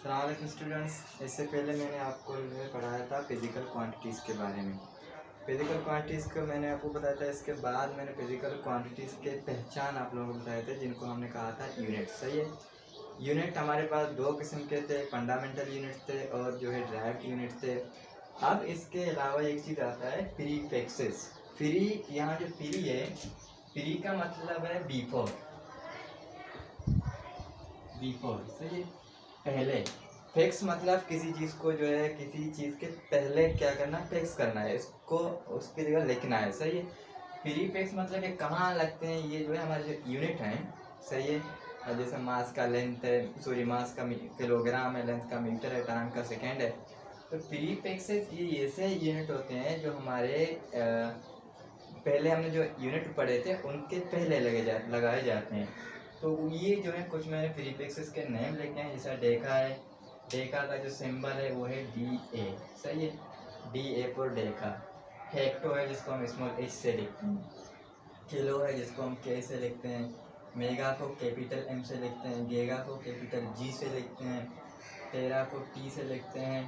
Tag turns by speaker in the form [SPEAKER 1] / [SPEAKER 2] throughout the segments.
[SPEAKER 1] अस्सलाम वालेकुम स्टूडेंट्स। इससे पहले मैंने आपको पढ़ाया था फिज़िकल क्वांटिटीज़ के बारे में। फिज़िकल क्वांटिटीज़ को मैंने आपको बताया था। इसके बाद मैंने फिज़िकल क्वांटिटीज़ के पहचान आप लोगों को बताए थे, जिनको हमने कहा था यूनिट। सही है। यूनिट हमारे पास दो किस्म के थे, फंडामेंटल यूनिट थे और जो है ड्राइव्ड यूनिट थे। अब इसके अलावा एक चीज़ आता है प्रीफिक्सेस। फ्री, यहाँ जो फ्री है, फ्री का मतलब है बिफोर। बिफोर सही है, पहले। फिक्स मतलब किसी चीज़ को जो है किसी चीज़ के पहले क्या करना, फिक्स करना है, इसको उसकी जगह लिखना है। सही है। प्रीफिक्स मतलब ये कहाँ लगते हैं, ये जो है हमारे जो यूनिट हैं। सही है। और जैसे मास का लेंथ है, सॉरी मास का किलोग्राम है, लेंथ का मीटर है, टाइम का सेकेंड है। तो प्रीफिक्सेस ये ऐसे यूनिट होते हैं जो हमारे पहले हमने जो यूनिट पढ़े थे उनके पहले लगाए जाते हैं। तो ये जो है कुछ मैंने प्रीफिक्सेस के नेम लिखे हैं। जैसा डेका है, डेका का जो सिंबल है वो है DA। सही है। DA पर डेका। हेक्टो है जिसको हम स्मॉल h से लिखते हैं। किलो है जिसको हम K से लिखते हैं। मेगा को कैपिटल M से लिखते हैं। गीगा को कैपिटल G से लिखते हैं। टेरा को T से लिखते हैं।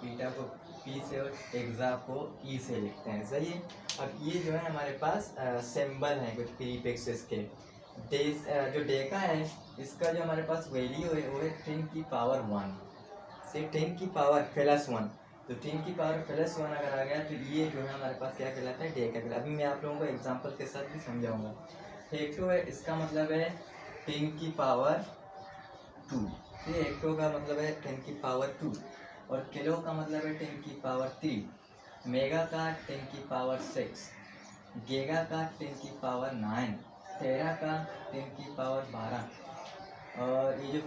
[SPEAKER 1] बीटा को P से और एक्सा को E से लिखते हैं। सही है। अब ये जो है हमारे पास सिंबल हैं कुछ प्रीफिक्सेस के। जो डेका है, इसका जो हमारे पास वैल्यू है वो है 10⁻⁴ से 10⁻+1। तो 10⁻+1 अगर आ गया तो ये जो है हमारे पास क्या कहलाता है, डेका कहलाता है। अभी मैं आप लोगों को एग्जांपल के साथ भी समझाऊंगा। हेक्टो है, इसका मतलब है 10⁻²। ये हेक्टो का मतलब है 10⁻²। और किलो का मतलब है 10⁻3। मेगा का 10⁻6। गीगा का 10⁻9। टेरा का 10⁻12। और ये जो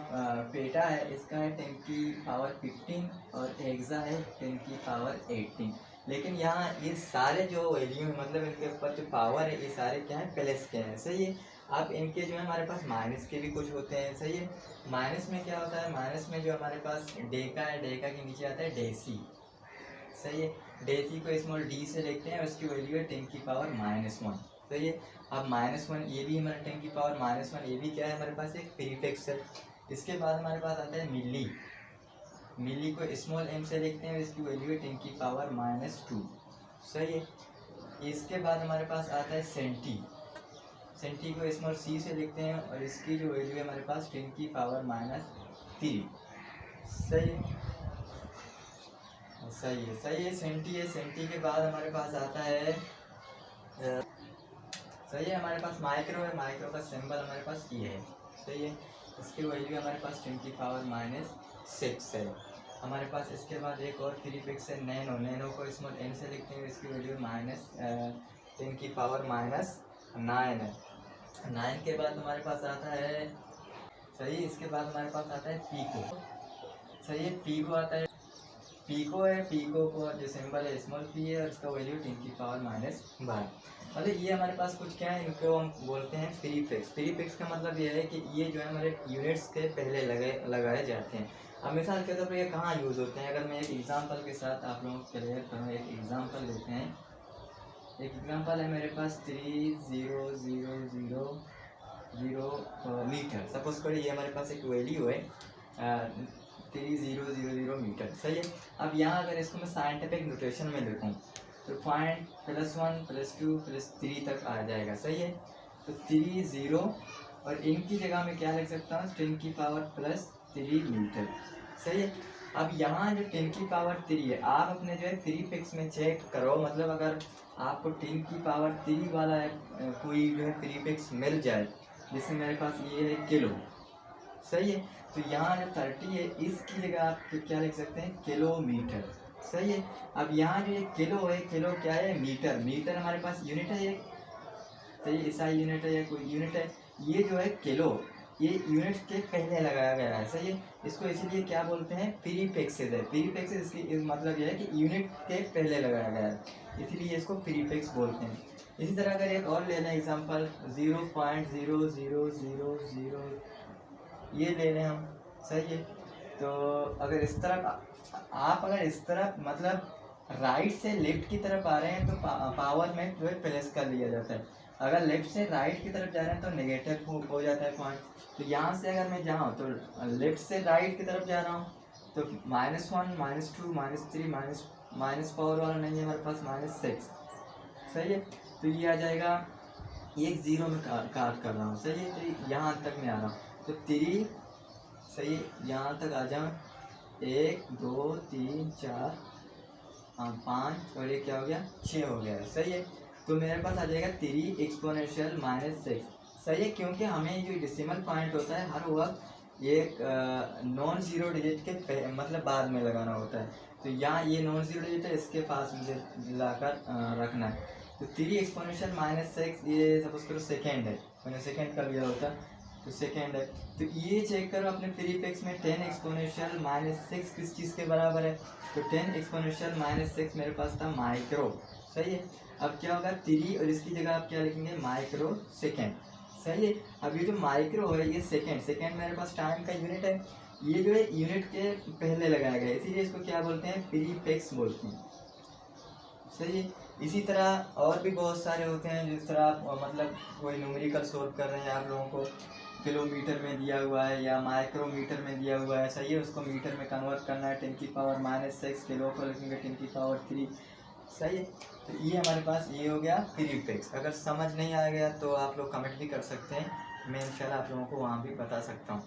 [SPEAKER 1] पेटा है इसका है 10⁻15 और एक्सा है 10⁻18। लेकिन यहाँ ये सारे जो वैल्यू है, मतलब इनके ऊपर जो पावर है, ये सारे क्या है, प्लस के हैं। सही है। अब इनके जो है हमारे पास माइनस के भी कुछ होते हैं। सही है। माइनस में क्या होता है, माइनस में जो हमारे पास डेका है, डेका के नीचे आता है डेसी। सही है। डेसी को स्मॉल d से लिखते हैं और इसकी वैल्यू है 10⁻⁻1। सही है। अब -1 ये भी हमारा 10⁻⁻1, ये भी क्या है हमारे पास, एक प्रीफिक्स है। इसके बाद हमारे पास आता है मिली। मिली को स्मॉल m से लिखते हैं और इसकी वैल्यू है 10⁻⁻2। सही है। इसके बाद हमारे पास आता है सेंटी। सेंटी को स्मॉल c से लिखते हैं और इसकी जो वैल्यू है हमारे पास 10⁻3। सही है। सही है। सही है। सेंटी है। सेंटी के बाद हमारे पास आता है सही है, हमारे पास माइक्रो है। माइक्रो का सिंबल हमारे पास ये है। सही है। इसकी वैल्यू हमारे पास 10⁻⁻6 है। हमारे पास इसके बाद एक और प्रीफिक्स है नैनो। नैनो को स्मॉल n से लिखते हैं, इसकी वैल्यू -10⁻9 है। 9 के बाद हमारे पास आता है, सही, इसके बाद हमारे पास आता है पीको। सही है। पीको आता है, पीको है। पीको को जो सिंबल है स्मॉल p है और इसका वैल्यू 10⁻12। मतलब ये हमारे पास कुछ क्या है, इनको हम बोलते हैं प्रीफिक्स। प्रीफिक्स का मतलब ये है कि ये जो है हमारे यूनिट्स के पहले लगाए जाते हैं। अब मिसाल के तौर पर ये कहाँ यूज़ होते हैं, अगर मैं एक एग्जांपल के साथ आप लोगों को क्लियर करूँ। एक एग्जांपल लेते हैं। एक एग्जांपल है मेरे पास 3000 मीटर। सपोज करिए ये हमारे पास एक वैल्यू है 3000 मीटर। सही है। अब यहाँ अगर इसको मैं साइंटिफिक नोटेशन में लिखूँ तो पॉइंट +1 +2 +3 तक आ जाएगा। सही है। तो 30 और इनकी जगह में क्या लिख सकता हूँ, 10⁻+3 मीटर। सही है। अब यहाँ जो 10⁻3 है, आप अपने जो है प्रीफिक्स में चेक करो। मतलब अगर आपको 10⁻3 वाला कोई जो है प्रीफिक्स मिल जाए, जैसे मेरे पास ये है किलो। सही है। तो यहाँ जो 30 है, इसकी जगह आप क्या लिख सकते हैं, किलोमीटर। सही है। अब यहाँ जो ये किलो है, किलो क्या है, मीटर। मीटर हमारे पास यूनिट है एक। सही, ईसाई यूनिट है या कोई यूनिट है। ये जो है किलो, ये यूनिट के पहले लगाया गया है। सही है। इसको इसीलिए क्या बोलते हैं, प्रीफिक्सेस है। प्रीफिक्सेस इसकी मतलब यह है कि यूनिट के पहले लगाया गया है, इसीलिए इसको प्रीफिक्स बोलते हैं। इसी तरह अगर एक और ले लें एग्जाम्पल 0.0000 ये ले लें हम। सही है। तो अगर इस तरफ आप अगर इस तरफ मतलब राइट से लेफ्ट की तरफ आ रहे हैं तो पावर में जो है प्लस कर लिया जाता है। अगर लेफ्ट से राइट की तरफ जा रहे हैं तो नेगेटिव हो जाता है पॉइंट। तो यहाँ से अगर मैं जाऊँ तो लेफ्ट से राइट की तरफ जा रहा हूँ तो -1 -2 -3 -4 वाला नहीं है हमारे पास, -6 सही है। तो ये आ जाएगा, एक जीरो में काट कर रहा हूँ सही है। तो यहाँ तक मैं आ रहा हूँ तो 3 सही है, यहाँ तक आ जाऊँ 1 2 3 4 5 और ये क्या हो गया 6 हो गया सही है। तो मेरे पास आ जाएगा 3 एक्सपोनेंशियल -6 सही है, क्योंकि हमें जो डेसिमल पॉइंट होता है हर वक्त एक नॉन जीरो डिजिट के मतलब बाद में लगाना होता है। तो यहाँ ये नॉन जीरो डिजिट है, इसके पास मुझे लाकर रखना है। तो 3 एक्सपोनेंशियल -6 ये सपोज करो सेकेंड है, मैंने सेकेंड कर लिया होता तो सेकेंड है। तो ये चेक करो अपने प्रीफिक्स में 10 एक्सपोनेंशियल -6 किस चीज़ के बराबर है। तो 10 एक्सपोनेंशियल -6 मेरे पास था माइक्रो सही है। अब क्या होगा 3 और इसकी जगह आप क्या लिखेंगे माइक्रो सेकेंड सही है। अब ये जो माइक्रो है ये सेकेंड मेरे पास टाइम का यूनिट है, ये जो है यूनिट के पहले लगाया गया है, इसीलिए इसको क्या बोलते हैं प्रीफिक्स बोलते हैं सही है। इसी तरह और भी बहुत सारे होते हैं, जिस तरह आप मतलब कोई न्यूमेरिकल सॉल्व कर रहे हैं, आप लोगों को किलोमीटर में दिया हुआ है या माइक्रोमीटर में दिया हुआ है सही है, उसको मीटर में कन्वर्ट करना है 10⁻⁻⁶, किलो को लिखेंगे 10⁻³ सही है। तो ये हमारे पास ये हो गया प्रीफिक्स। अगर समझ नहीं आ गया तो आप लोग कमेंट भी कर सकते हैं, मैं इंशाल्लाह आप लोगों को वहाँ भी बता सकता हूँ।